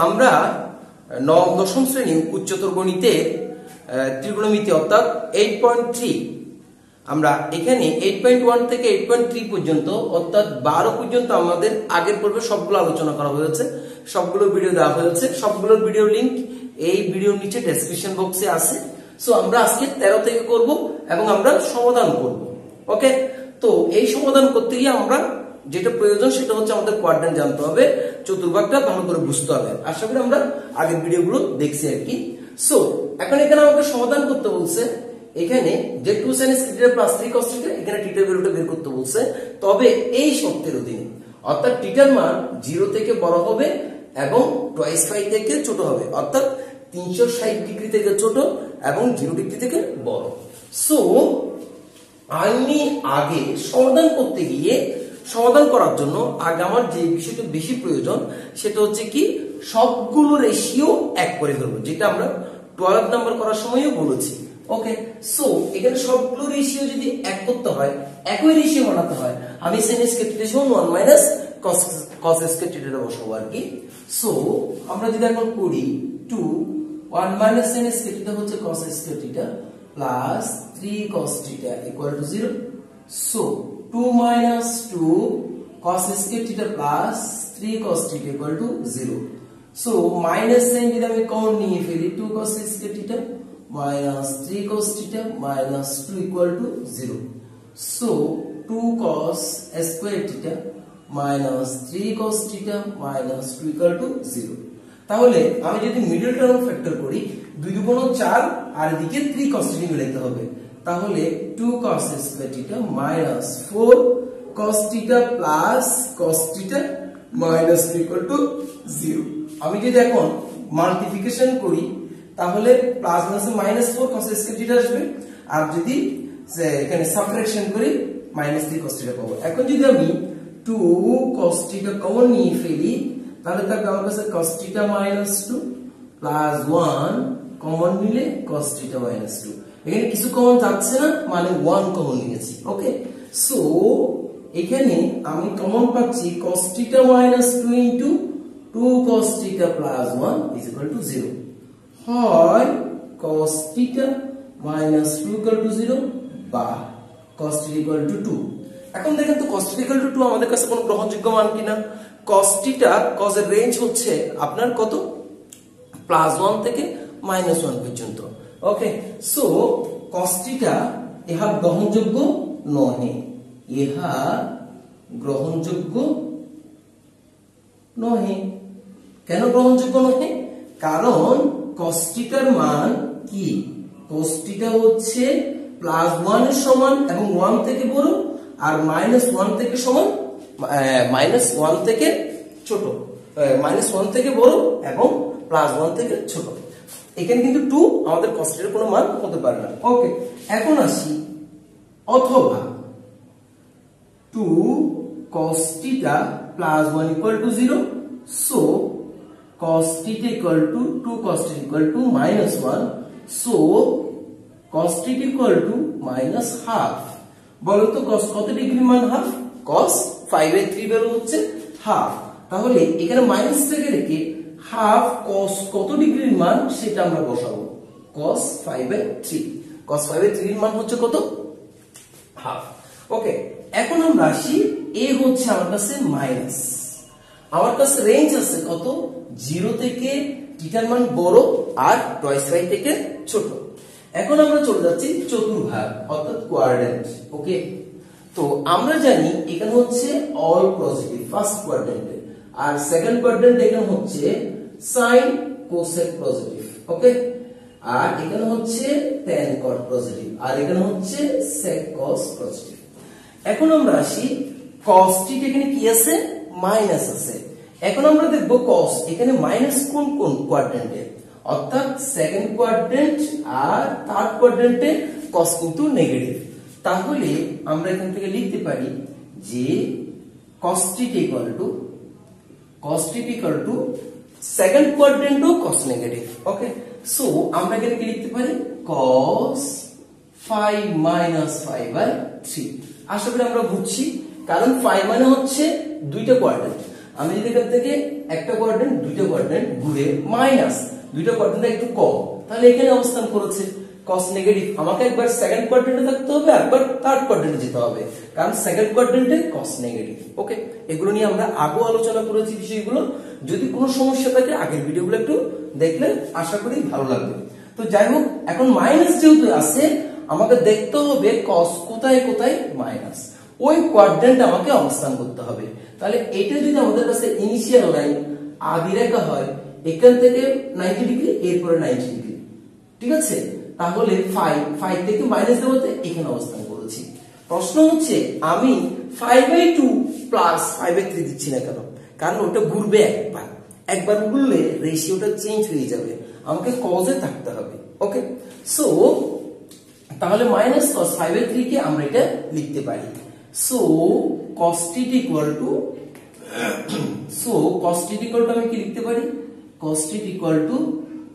আমরা নবম দশম শ্রেণী উচ্চতর গণিতে ত্রিকোণমিতি অর্থাৎ 8.3 আমরা এখানে 8.1 থেকে 8.3 পর্যন্ত অর্থাৎ 12 পর্যন্ত আমাদের আগের পর্বে সবগুলো আলোচনা করা হয়েছে, সবগুলো ভিডিও দেওয়া হয়েছে। সবগুলোর ভিডিও লিংক এই ভিডিওর নিচে ডেসক্রিপশন বক্সে আছে। সো আমরা আজকে 13 থেকে করব এবং আমরা সমাধান করব। ওকে, তো এই সমাধান করতে গিয়ে আমরা যেটা প্রয়োজন সেটা হচ্ছে আমাদের কোয়াড্রেন্ট জানতে হবে, চতুর্ভাগটা ভালো করে বুঝতে হবে। আশা করি আমরা আগের ভিডিওগুলো দেখছি আর কি। সো এখন এখানে আমাকে সমাধান করতে বলছে, এখানে যে 2 sin θ প্লাস 3 cos θ, এখানে θ এর ভ্যালুটা বের করতে বলছে। তবে এই শর্তের অধীনে, অর্থাৎ θ এর মান 0 থেকে বড় হবে এবং 2 π থেকে ছোট হবে, অর্থাৎ 360 ডিগ্রি থেকে ছোট এবং 0 ডিগ্রি থেকে বড়। সো আমি আগে সমাধান করতে গিয়ে, সমাধান করার জন্য আগে আমার যে বিষয়টা বেশি প্রয়োজন সেটা হচ্ছে কি সবগুলো রেশিও এক করে ফেলবো, যেটা আমরা 12 নাম্বার করার সময়ও বলেছি। ওকে, সো এখানে সবগুলো রেশিও যদি এক করতে হয়, একই রেশিও বানাতে হয়, আমি sin স্কয়ার θ সমান 1 মাইনাস cos স্কয়ার θ টা বসাবো আর কি। সো আমরা যদি এখন করি 2 1 মাইনাস sin স্কয়ার θ হচ্ছে cos square θ plus 3 cos θ equal to 0। So 2 minus 2 cos square θ plus 3 cos θ equal to 0। So minus sign যদি আমি কমন নিয়ে ফেলি 2 cos square θ minus 3 cos θ minus 2 equal to 0. So 2 cos square θ minus 3 cos θ minus 2 equal to 0. তাহলে আমি যদি middle term factor করি 2 দুগুণ 4 আর এদিকে 3 cos θ মিলাইতে হবে, তাহলে 2 cos square θ minus 4 cos θ plus cos θ minus 3 equal to 0. আমি যদি এখন মাল্টিপ্লিকেশন করি তাহলে প্লাস মাইনাসে মাইনাস 4 cos স্কয়ার θ আসবে, আর যদি এখানে সাবট্রাকশন করি মাইনাস 3 cos θ পাবো। এখন যদি আমি 2 cos θ কমন নিয়ে ফেলি তাহলে থাকবে আমার কাছে cos θ minus 2 প্লাস 1 কমন নিলে cos θ minus 2। এখানে কিছু কমন যাচ্ছে না, মানে 1 কমন নিয়েছি। ওকে, সো এখানে আমি কমন পাচ্ছি cos θ minus 2 into 2 cos θ plus 1 is equal to 0। হয় cos θ minus 2 equal to 0 বা cos θ equal to 2। এখন দেখেন তো cos θ equal to 2 আমাদের কাছে কোনো গ্রহণযোগ্য মান কিনা। cos θ cos এর রেঞ্জ হচ্ছে আপনার কত, +1 থেকে -1 পর্যন্ত। ওকে, সো cos θ ইহা গ্রহণযোগ্য নহে, ইহা গ্রহণযোগ্য নহে। কেন গ্রহণযোগ্য নহে? কারণ cos θ এর মান কি, cos θ হচ্ছে +1 এর সমান এবং 1 থেকে বড়, আর -1 থেকে সমান, -1 থেকে ছোট, -1 থেকে বড় এবং +1 থেকে ছোট। এখানে কিন্তু 2 আমাদের cos θ এর কোনো মান হতে পারে না। ওকে, এখন আসি অথবা 2 cos θ +1 equal to 0। So cos θ equal to 2 cos θ equal to -1, so cos θ equal to -half। বলো তো cos কত ডিগ্রি মান হাফ, cos 5/3 ভ্যালু হচ্ছে হাফ। তাহলে এখানে মাইনাস থেকে রেখে হাফ cos কত ডিগ্রির মান সেটা আমরা বসাবো, cos 5/3। cos 5/3 এর মান হচ্ছে কত, হাফ। ওকে, এখন আমরা আসি a হচ্ছে আমার কাছে মাইনাস, আমার কাছে রেঞ্জ আছে কত, 0 থেকে θ এর মান বড় আর 2 π থেকে ছোট। এখন আমরা চলে যাচ্ছি চতুর্ভাগ অর্থাৎ কোয়াড্রেন্ট। ওকে, তো আমরা জানি এখানে হচ্ছে অল পজিটিভ ফার্স্ট কোয়াড্রেন্টে, আর সেকেন্ড কোয়াড্রেন্ট এখানে হচ্ছে sin cosec পজিটিভ। ওকে, আর এখানে হচ্ছে tan cot পজিটিভ, আর এখানে হচ্ছে sec cos পজিটিভ। এখন আমরা আসি cos θ এখানে কি আছে, মাইনাস আছে। এখন আমরা দেখব cos এখানে মাইনাস কোন কোন কোয়াড্রেন্টে, অর্থাৎ সেকেন্ড কোয়াড্রেন্ট আর থার্ড কোয়াড্রেন্টে cos কিন্তু নেগেটিভ। তাহলে আমরা এখান থেকে লিখতে পারি যে cos θ equal to সেকেন্ড কোয়াড্রেন্টও cos নেগেটিভ। ওকে, সো আমরা এখানে কি লিখতে পারি, cos 5 minus 5/3। আশা করি আমরা বুঝছি, কারণ 5 মানে হচ্ছে দুইটা কোয়াড্রেন্ট আমি যদি এখান থেকে একটা কোয়াড্রেন্ট দুইটা কোয়াড্রেন্ট ঘুরে মাইনাস দুইটা কোয়াড্রেন্ট একটু কম, তাহলে এখানে অবস্থান করেছে cos নেগেটিভ। আমাকে একবার সেকেন্ড কোয়াড্রেন্টে থাকতে হবে, একবার থার্ড কোয়াড্রেন্টে যেতে হবে, কারণ সেকেন্ড কোয়াড্রেন্টে cos নেগেটিভ। ওকে, এগুলো নিয়ে আমরা আগেও আলোচনা করেছি বিষয়গুলো। যদি কোনো সমস্যা থাকে আগের ভিডিওগুলো একটু দেখলে আশা করি ভালো লাগবে। তো যাই হোক, এখন মাইনাস যেহেতু আছে আমাকে দেখতে হবে cos কোথায় কোথায় মাইনাস, ওই কোয়াড্রেন্টে আমাকে অবস্থান করতে হবে। তাহলে এটা যদি আমাদের কাছে ইনিশিয়াল লাইন আদি রেখা হয়, এখান থেকে 90 ডিগ্রি, এরপরে 90 ডিগ্রি, ঠিক আছে, তাহলে 5 থেকে মাইনাস দেওয়াতে এখানে অবস্থান করেছি। প্রশ্ন হচ্ছে আমি 5/2 প্লাস 5/3 দিচ্ছি না কেন? কারণ ওটা ঘুরবে একবার ঘুরলে রেশিওটা চেঞ্জ হয়ে যাবে, আমাকে কজে থাকতে হবে। ওকে, সো তাহলে মাইনাস cos 5/3 কে আমরা এটা লিখতে পারি। So cos t equal to আমি কি লিখতে পারি? cos t equal to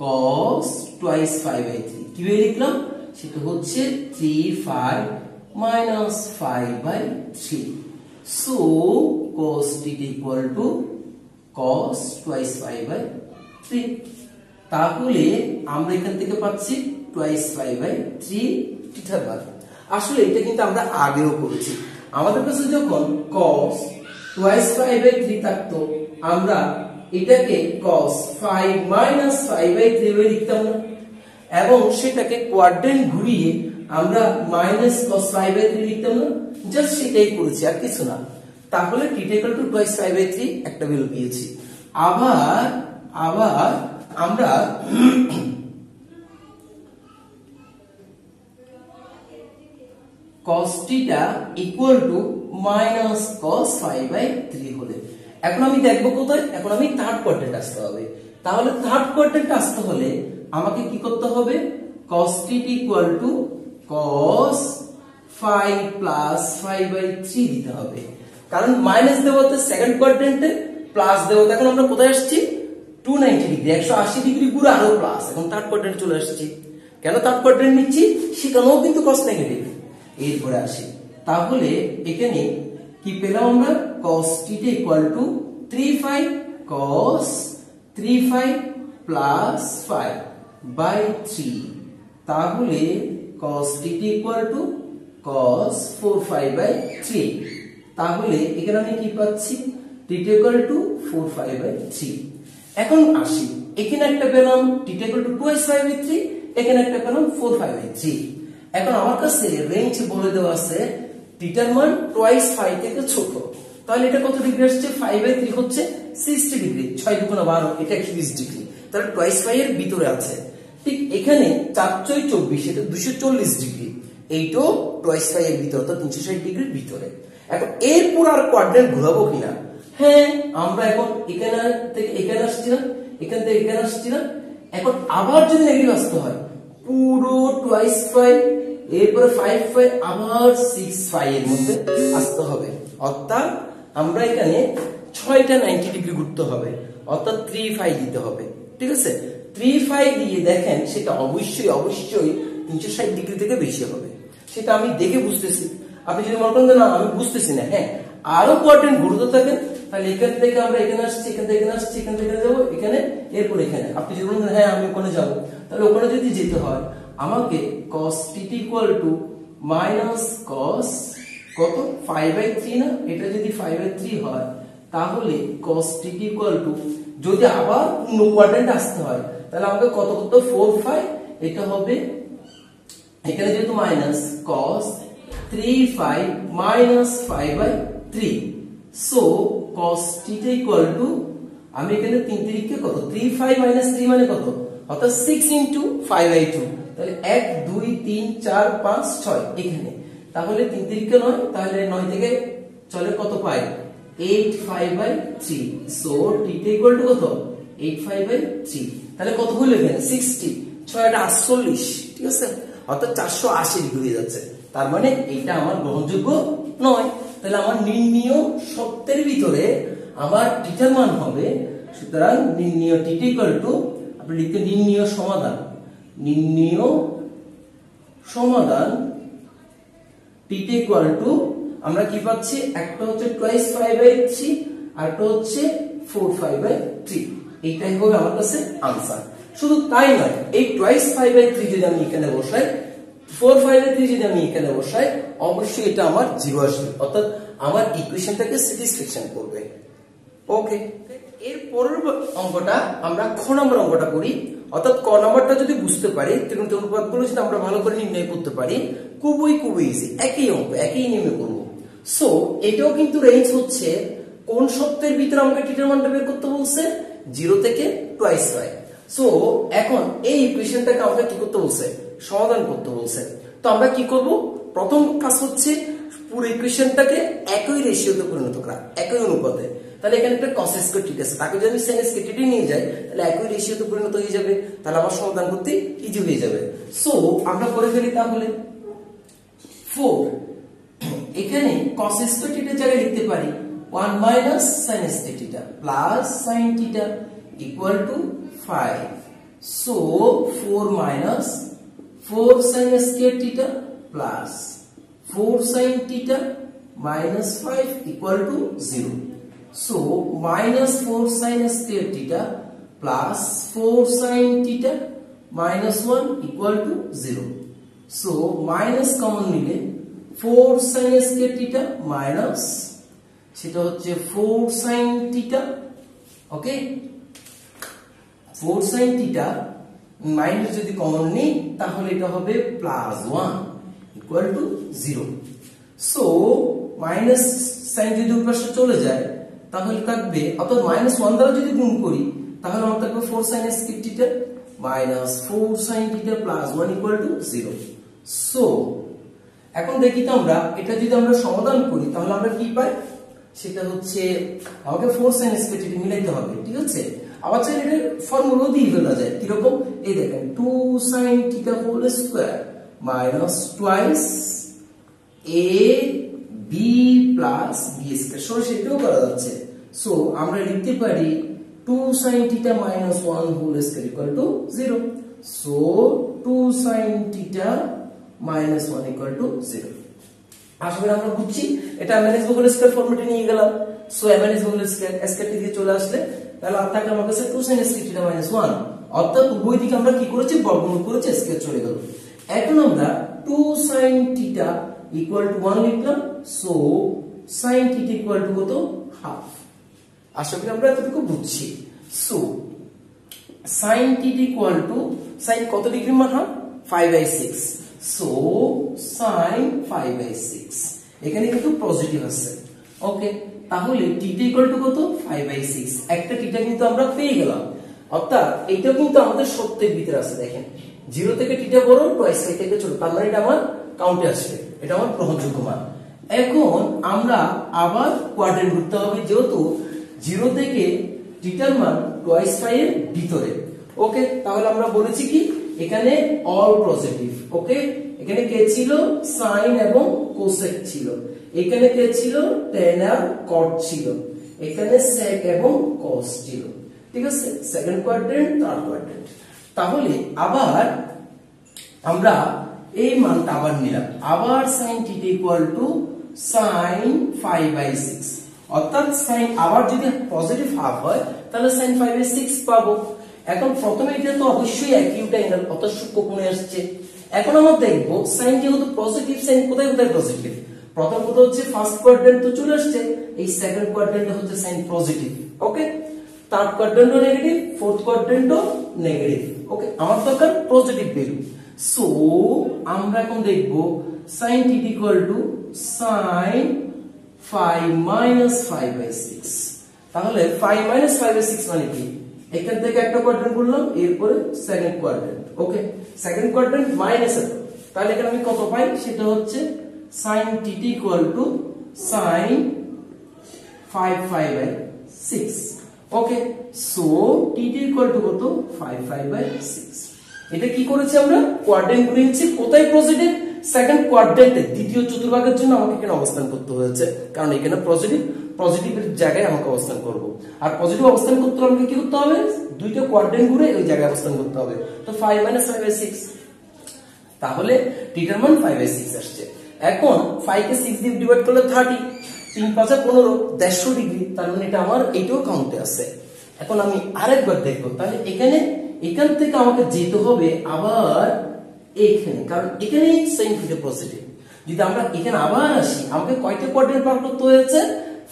cos twice 5/3 কিভাবে লিখলাম? সেটা হচ্ছে 3/5 minus 5/3। So cos t equal to cos twice 5/3। তাহলে আমরা এখান থেকে পাচ্ছি twice 5/3 থিটা বার। আসলে এটা কিন্তু আমরা আগেও করেছি। আমাদের কাছে যখন cos twice 5/3 থাকতো, আমরা এটাকে cos 5 minus 5/3 এ লিখতাম না, এবং সেটাকে কোয়াড্রেন্ট ঘুরিয়ে আমরা মাইনাস cos 5/3 লিখতাম না, জাস্ট সেটাই করেছি আর কিছু না। তাহলে t equal to twice 5/3 একটা ভ্যালু পেয়েছি। আবার আমরা cos θ equal to minus cos 5/3 হলে, এখন আমি দেখবো কোথায়? এখন আমি থার্ড কোয়াড্রেন্ট আসতে হবে। তাহলে থার্ড কোয়াড্রেন্ট আসতে হলে আমাকে কি করতে হবে? cos θ equal to cos 5 plus 5/3 দিতে হবে, কারণ মাইনাস দেওয়াতে সেকেন্ড কোয়াড্রেন্টে, প্লাস দেওয়াতে এখন আমরা কোথায় আসছি? 290 ডিগ্রি, 180 ডিগ্রি ঘুরে আরো প্লাস, এখন থার্ড কোয়াড্রেন্টে চলে আসছি। কেন থার্ড কোয়াড্রেন্ট নিচ্ছি? সেখানেও কিন্তু cos নেগেটিভ। এরপরে আসি, তাহলে এখানে কি পেলাম আমরা? cos θ equal to 3/5 cos 3/5 plus 5/3। তাহলে cos θ equal to cos 4/5/3। তাহলে এখানে আমি কি পাচ্ছি? θ equal to 4/5/3। এখন আসি, এখানে একটা পেলাম θ equal to twice 5/3, এখানে একটা পেলাম 4/5/3। এখন আমার কাছে রেঞ্জ বলে দেওয়া আছে থিটার মান টুয়াইস 5 থেকে ছোট, তাহলে এটা কত ডিগ্রি আসছে? 5/3 হচ্ছে 60 ডিগ্রি, 6 × 12, এটা 31 ডিগ্রি, তাহলে টুয়াইস 5 এর ভিতরে আছে। ঠিক এখানে 4 × 24, এটা 240 ডিগ্রি, এইটাও টুয়াইস 5 এর ভিতরে, অর্থাৎ 360 ডিগ্রির ভিতরে। এখন এরপর আর কোয়াড্রেন্ট ঘোরাবো কিনা? হ্যাঁ, আমরা এখন এখানে থেকে এখানে আসছি না, এখান থেকে এখানে আসছি না, এখন আবার যদি নেগেটিভ আসতে হয় পুরো টুয়াইস 5, এরপরে 5/5, আবার 6/5 এর মধ্যে আসতে হবে, অর্থাৎ আমরা এখানে 6টা 90 ডিগ্রি ঘুরতে হবে, অর্থাৎ 3/5 দিতে হবে। ঠিক আছে, 3/5 দিয়ে দেখেন সেটা অবশ্যই 360 ডিগ্রি থেকে বেশি হবে, সেটা আমি দেখে বুঝতেছি। আপনি যদি মনে করেন না আমি বুঝতেছি না, হ্যাঁ আরো কোয়াড্রেন্ট ঘুরতে থাকেন, তাহলে এখান থেকে আমরা এখানে আসছি, এখান থেকে এখানে আসছি, এখান থেকে যাবো এখানে, এরপর এখানে। আপনি যদি বলেন হ্যাঁ আমি ওখানে যাবো, তাহলে ওখানে যদি যেতে হয় আমাকে cos θ equal to minus cos কত 5/3 না, এটা যদি 5/3 হয় তাহলে cos θ equal to, যদি আবার পূর্ণ কোয়াড্রেন্ট আসতে হয় তাহলে আমাকে কত কত 4/5, এটা হবে এখানে যেহেতু minus cos 3/5 minus 5/3। So cos θ equal to, আমি এখানে 3 3 কে কত 3/5 minus 3 মানে কত, অর্থাৎ 6 × 5/2, তাহলে 1 2 3 4 5 6 এখানে, তাহলে 3 3 কে 9, তাহলে 9 থেকে চলে কত পাই 8/5/3। সো θ equal to কত 8/5/3, তাহলে কত হলো এখানে 60, 6 এটা 48, ঠিক আছে, অর্থাৎ 480 ডিগ্রি হয়ে যাচ্ছে। তার মানে এটা আমার গ্রহণযোগ্য নয়। তাহলে আমার নির্ণীয় সত্যের ভিতরে আমার থিটার মান হবে, সুতরাং নির্ণীয় θ equal to, আপনি লিখতে নির্ণীয় সমাধান θ equal to, আমরা কি পাচ্ছি? একটা হচ্ছে টুয়াইস 5/3, আর একটা হচ্ছে 4/5/3। এইটাই হবে আমার কাছে आंसर। শুধু তাই নয়, এই টোয়াইস 5/3 যদি আমি এখানে বসাই, 4/5/3 যদি আমি এখানে বসাই, অবশ্যই এটা আমার 0 আসবে, অর্থাৎ আমার ইকুয়েশনটাকে স্যাটিসফ্যাকশন করবে। ওকে, এর পরের অঙ্কটা আমরা খ নম্বর অঙ্কটা করি। অর্থাৎ ক নম্বরটা যদি বুঝতে পারি, ত্রিকোণমিতিক অনুপাতগুলো যদি আমরা ভালো করে নির্ণয় করতে পারি, খুবই ইজি, একই অঙ্ক, একই নিয়মে করব। সো এটাও কিন্তু রেঞ্জ হচ্ছে কোন সত্যের ভিতরে আমাকে থিটার মানটা বের করতে বলছে, 0 থেকে টোয়াইস হয়। সো এখন এই ইকুয়েশনটাকে আমাকে কি করতে বলছে, সমাধান করতে বলছে। তো আমরা কি করব, প্রথম কাজ হচ্ছে পুরো ইকুয়েশনটাকে একই রেশিওতে পরিণত করা, একই অনুপাতে। তাহলে এখানে একটা cos স্কয়ার ঠিক আছে, তাকে যদি sin স্কয়ার টি নিয়ে যায়, তাহলে একই রেশিওতে পরিণত হয়ে যাবে, তাহলে আমার সমাধান করতে ইজি হয়ে যাবে। সো আমরা করে ফেলি তাহলে 4, এখানে cos স্কয়ার থিটার জায়গায় লিখতে পারি 1 minus sin square theta plus sin theta equal two 5। So 4 minus 4 sin square theta plus 4 sin theta minus 5 equal to 0. So minus 4 sin square theta plus 4 sin theta minus 1 equal to 0. So minus common নিলে 4 sin square theta minus সেটা হচ্ছে 4 sin theta, ওকে, 4 sin theta minus যদি common নিই তাহলে এটা হবে plus 1 equal to 0. So minus sign যদি উপরে চলে যায় তাহলে থাকবে, অর্থাৎ মাইনাস 1 দ্বারা যদি গুণ করি তাহলে আমার থাকবে 4 sin square theta minus 4 sin theta plus 1 equal to 0। So এখন দেখি তো আমরা এটা যদি আমরা সমাধান করি তাহলে আমরা কি পাই, সেটা হচ্ছে আমাকে 4 sin স্কয়ার থিটা মিলাইতে হবে, ঠিক আছে। আবার চাইলে এর ফর্মুলা দিয়ে ফেলা যায়, কি রকম, এই দেখেন 2 sin theta whole square minus twice a b plus b square, সরাসরি এটাও করা যাচ্ছে। সো আমরা লিখতে পারি 2 sin theta minus 1 whole square equal to 0। So 2 sin theta minus 1 equal to 0। আশা করি আমরা বুঝছি, এটা এমএনএস হোল স্কয়ার ফরম্যাটে নিয়ে গেলাম। So MNS whole square square থেকে চলে আসলে তাহলে আর থাকে আমার কাছে 2 sin স্কয়ার থিটা মাইনাস 1, অর্থাৎ উভয় দিকে আমরা কি করেছি, বর্গমূল করেছি, স্কয়ার চলে গেল। এখন আমরা 2 sin থিটা ইকুয়াল টু 1 লিখলাম। So sin theta equal to কত, হাফ। আশা করি আমরা এতটুকু বুঝছি। So sin theta equal to, sin কত ডিগ্রি মান হয়, 5/6। সো sin 5/6, এখানে কিন্তু পজিটিভ আছে, ওকে। তাহলে থিটা ইকুয়াল টু কত, 5/6। একটা থিটা কিন্তু আমরা পেয়ে গেলাম, অর্থাৎ এইটাও কিন্তু আমাদের সত্যের ভিতরে আছে। দেখেন 0 থেকে থিটা বড়, টোয়াইস থেকে ছোট, তার মানে এটা আমার কাউন্টে আসবে, এটা আমার গ্রহণযোগ্য মান। এখন আমরা আবার কোয়াড্রেন্ট করতে হবে, যেহেতু 0 থেকে থিটার মান টোয়াইস পাই এর ভিতরে, ওকে। তাহলে আমরা বলেছি কি, এখানে অল পজিটিভ, ওকে। এখানে কে ছিল, সাইন এবং কোসেক ছিল, এখানে কে ছিল, tan আর cot ছিল, এখানে sec এবং cos ছিল, ঠিক আছে। Second quadrant, third quadrant. তাহলে আবার আমরা এই মানটা আবার নিলাম, আবার sin θ ইকুয়াল টু sin 5/6, অর্থাৎ sin আবার যদি পজিটিভ হাফ হয় তাহলে sin 5/6 পাবো। এখন প্রথমে এটা তো অবশ্যই অ্যাকিউট অ্যাঙ্গেল, অর্থাৎ সূক্ষ্মকোণে আসছে। এখন আমরা দেখব sin যেহেতু পজিটিভ, sin কোথায় কোথায় পজিটিভ, প্রথম কথা হচ্ছে ফার্স্ট কোয়াড্রেন্ট তো চলে আসছে, এই সেকেন্ড কোয়াড্রেন্টে হচ্ছে sin পজিটিভ, ওকে। থার্ড কোয়াড্রেন্টও নেগেটিভ, ফোর্থ কোয়াড্রেন্টও নেগেটিভ, ওকে। আমার দরকার পজিটিভ ভ্যালু। সো আমরা এখন দেখব sin θ ইকুয়াল টু sin 5 - 5/6। তাহলে 5 - 5/6 মানে কি, এখান থেকে একটা কোয়াড্রেন্ট বললাম, এরপরে second quadrant, okay. Second quadrant minus, তাহলে এখানে আমি কত পাই, সেটা হচ্ছে sin θ equal to sin 5/6, okay. So θ equal to কত, 5/6। এটা কি করেছি আমরা, কোয়াড্রেন্ট গুণিয়েছি, কোথায় পজিটিভ, সেকেন্ড কোয়াড্রেন্টে দ্বিতীয় চতুর্ভাগের জন্য আমাকে এখানে অবস্থান করতে হয়েছে, কারণ এখানে পজিটিভের জায়গায় আমাকে অবস্থান করব। আর পজিটিভ অবস্থান করতে আমাকে কি করতে হবে, দুইটা কোয়াড্রেন্ট ঘুরে ওই জায়গায় অবস্থান করতে হবে। তো 5 - 5/6, তাহলে θ এর মান 5/6 আসছে। এখন 5 কে 6 দিয়ে ডিভাইড করলে 30, 3 5 15 150 ডিগ্রি, তার মানে এটা আমার এইটাও কাউন্টে আছে। এখন আমি আরেকবার দেখব, তাহলে এখান থেকে আমাকে যেতে হবে আবার এইখানে, কারণ এখানেই sin থিটা পজিটিভ। যদি আমরা এখানে আবার আসি, আমাকে কয়টা কোয়াড্রেন্ট পার করতে হয়েছে?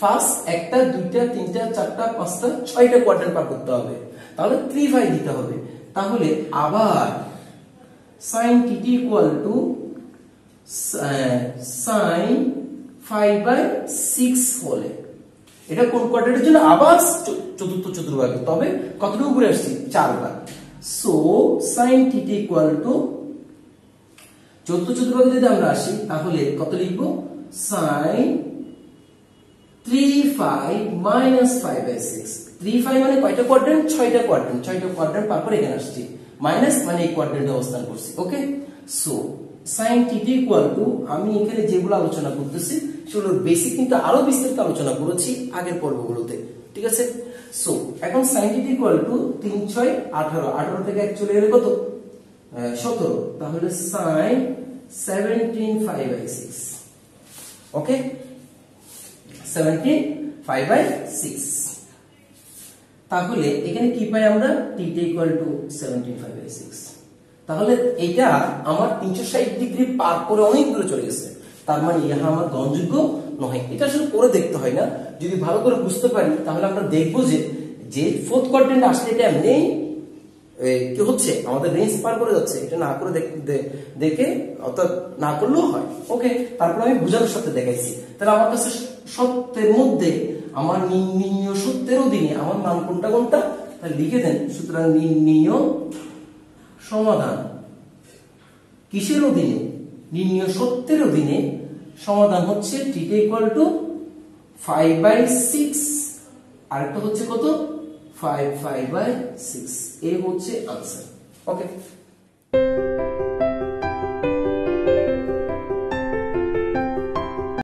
ফার্স্ট একটা, দুইটা, তিনটা, চারটা, পাঁচটা, 6টা কোয়াড্রেন্ট পার করতে হবে, তাহলে 3 5 দিতে হবে। তাহলে আবার sin theta equal to sin 5/6 হলে, এটা কোন কোয়াড্রেন্টের জন্য? আবার চতুর্থ চতুর্ভাগে, তবে কতটুকু ঘুরে আসছি? 4 বার। So sin theta equal to চতুর্থ চতুর্ভাগে যদি আমরা আসি, তাহলে কত লিখবো? sin 3 5 minus 5/6। 3 5 মানে কয়টা কোয়াড্রেন্ট? 6টা কোয়াড্রেন্ট। 6টা কোয়াড্রেন্ট পার করে এখানে আসছি, মাইনাস মানে এই কোয়াড্রেন্টে অবস্থান করছি। Okay, so sin theta equal to, আমি এখানে যেগুলো আলোচনা করতেছি সেগুলোর বেসিক কিন্তু আরো বিস্তারিত আলোচনা করেছি আগের পর্বগুলোতে, ঠিক আছে? সো এখন sin থিটা ইকুয়াল টু 3 6 18, 18 থেকে 1 চলে গেলে কত? 17, তাহলে sin 17 5/6। ওকে, 17 5/6। তাহলে এখানে কি পাই আমরা? Theta equal two 17 5/6। তাহলে এটা আমার 360 ডিগ্রি পার করে অনেক দূরে চলে গেছে, তার মানে ইহা আমার গ্রহণযোগ্য নয়। এটা আসলে করে দেখতে হয় না, যদি ভালো করে বুঝতে পারি তাহলে আমরা দেখবো যে ফোর্থ কোয়াড্রেন্ট আসলে এটা এমনি কি হচ্ছে, আমাদের রেঞ্জ পার করে যাচ্ছে। এটা না করে দেখে, অর্থাৎ না করলেও হয়। ওকে, তারপর আমি বোঝানোর সাথে দেখাইছি। তাহলে আমার কাছে সত্যের মধ্যে আমার নির্ণীয় সত্যের অধীনে আমার মান কোনটা কোনটা, তাহলে লিখে দেন। সুতরাং নির্ণীয় সমাধান কিসের অধীনে? নির্ণীয় সত্যের অধীনে। সমাধান হচ্ছে থিটা ইকুয়াল টু 5/6, আরেকটা হচ্ছে কত? 5 5/6। এই হচ্ছে আনসার। ওকে।